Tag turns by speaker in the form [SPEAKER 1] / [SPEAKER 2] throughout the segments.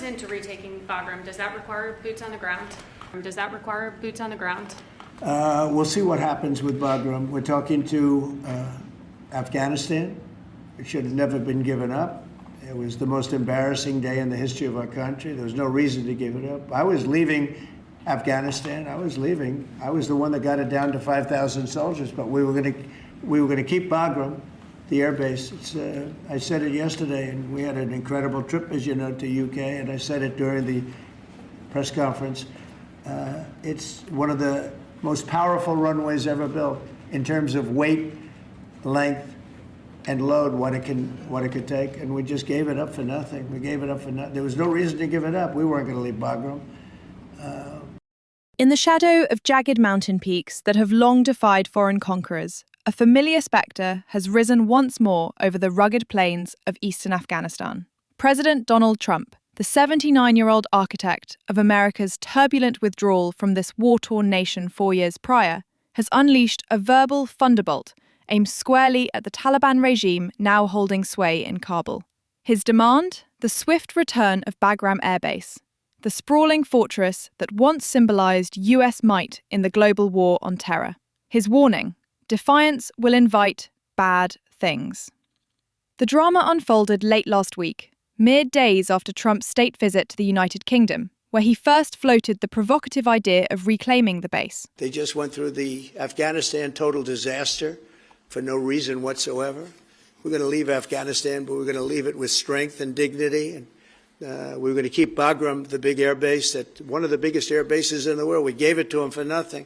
[SPEAKER 1] into retaking Bagram, does that require boots on the ground?
[SPEAKER 2] We'll see what happens with Bagram. We're talking to Afghanistan. It should have never been given up. It was the most embarrassing day in the history of our country. There was no reason to give it up. I was leaving Afghanistan. I was the one that got it down to 5,000 soldiers, but we were going to keep Bagram, the airbase. I said it yesterday, and we had an incredible trip, as you know, to UK, and I said it during the press conference. It's one of the most powerful runways ever built in terms of weight, length, and load, what it could take, and we just gave it up for nothing. We gave it up for nothing. There was no reason to give it up. We weren't going to leave Bagram.
[SPEAKER 3] In the shadow of jagged mountain peaks that have long defied foreign conquerors, a familiar spectre has risen once more over the rugged plains of eastern Afghanistan. President Donald Trump, the 79-year-old architect of America's turbulent withdrawal from this war-torn nation 4 years prior, has unleashed a verbal thunderbolt aimed squarely at the Taliban regime now holding sway in Kabul. His demand? The swift return of Bagram Airbase, the sprawling fortress that once symbolized US might in the global war on terror. His warning? Defiance will invite bad things. The drama unfolded late last week, mere days after Trump's state visit to the United Kingdom, where he first floated the provocative idea of reclaiming the base.
[SPEAKER 2] They just went through the Afghanistan total disaster for no reason whatsoever. We're going to leave Afghanistan, but we're going to leave it with strength and dignity. And we're going to keep Bagram, the big air base, one of the biggest air bases in the world. We gave it to them for nothing.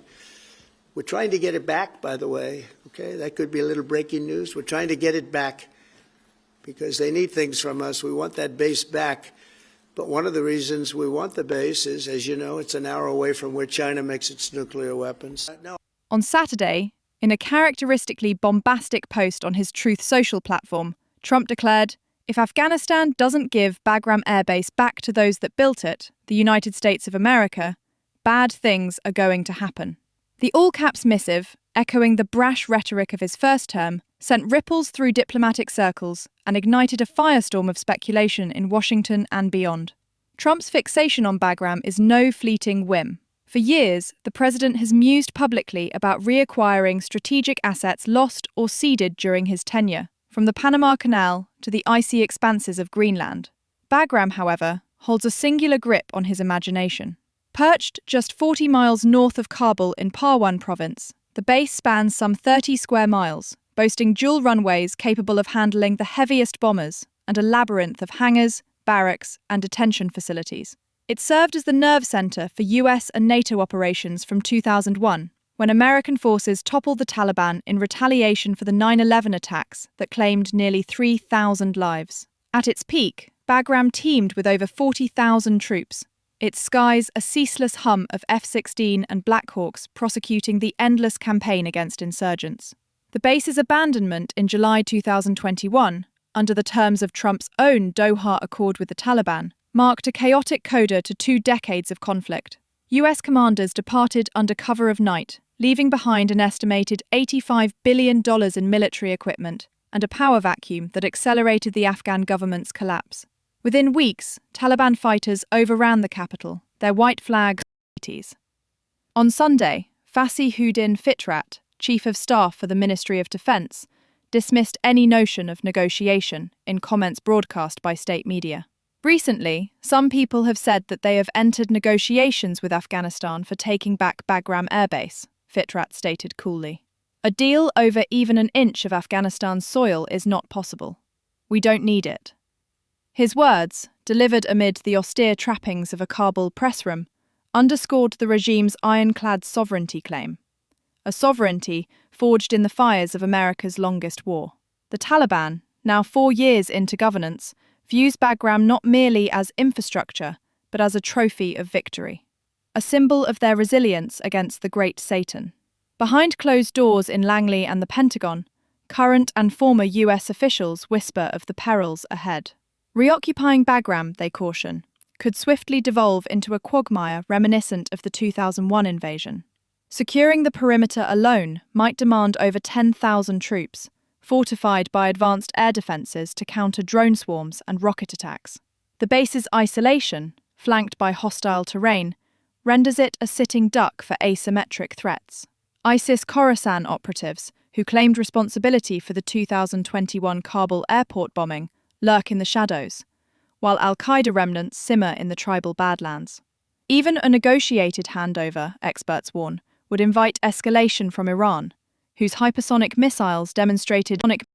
[SPEAKER 2] We're trying to get it back, by the way. Okay, that could be a little breaking news. We're trying to get it back because they need things from us. We want that base back. But one of the reasons we want the base is, as you know, it's an hour away from where China makes its nuclear weapons.
[SPEAKER 3] On Saturday, in a characteristically bombastic post on his Truth Social platform, Trump declared, "If Afghanistan doesn't give Bagram Airbase back to those that built it, the United States of America, bad things are going to happen." The all-caps missive, echoing the brash rhetoric of his first term, sent ripples through diplomatic circles and ignited a firestorm of speculation in Washington and beyond. Trump's fixation on Bagram is no fleeting whim. For years, the president has mused publicly about reacquiring strategic assets lost or ceded during his tenure, from the Panama Canal to the icy expanses of Greenland. Bagram, however, holds a singular grip on his imagination. Perched just 40 miles north of Kabul in Parwan province, the base spans some 30 square miles, boasting dual runways capable of handling the heaviest bombers and a labyrinth of hangars, barracks, and detention facilities. It served as the nerve center for US and NATO operations from 2001, when American forces toppled the Taliban in retaliation for the 9/11 attacks that claimed nearly 3,000 lives. At its peak, Bagram teamed with over 40,000 troops, its skies a ceaseless hum of F-16 and Black Hawks prosecuting the endless campaign against insurgents. The base's abandonment in July 2021, under the terms of Trump's own Doha Accord with the Taliban, marked a chaotic coda to 2 decades of conflict. US commanders departed under cover of night, leaving behind an estimated $85 billion in military equipment and a power vacuum that accelerated the Afghan government's collapse. Within weeks, Taliban fighters overran the capital, their white flags. On Sunday, Fasihuddin Fitrat, Chief of Staff for the Ministry of Defense, dismissed any notion of negotiation in comments broadcast by state media. Recently, some people have said that they have entered negotiations with Afghanistan for taking back Bagram Airbase, Fitrat stated coolly. A deal over even an inch of Afghanistan's soil is not possible. We don't need it. His words, delivered amid the austere trappings of a Kabul press room, underscored the regime's ironclad sovereignty claim. A sovereignty forged in the fires of America's longest war. The Taliban, now 4 years into governance, views Bagram not merely as infrastructure, but as a trophy of victory, a symbol of their resilience against the Great Satan. Behind closed doors in Langley and the Pentagon, current and former US officials whisper of the perils ahead. Reoccupying Bagram, they caution, could swiftly devolve into a quagmire reminiscent of the 2001 invasion. Securing the perimeter alone might demand over 10,000 troops, fortified by advanced air defences to counter drone swarms and rocket attacks. The base's isolation, flanked by hostile terrain, renders it a sitting duck for asymmetric threats. ISIS Khorasan operatives, who claimed responsibility for the 2021 Kabul airport bombing, lurk in the shadows, while al-Qaeda remnants simmer in the tribal Badlands. Even a negotiated handover, experts warn, would invite escalation from Iran, whose hypersonic missiles demonstrated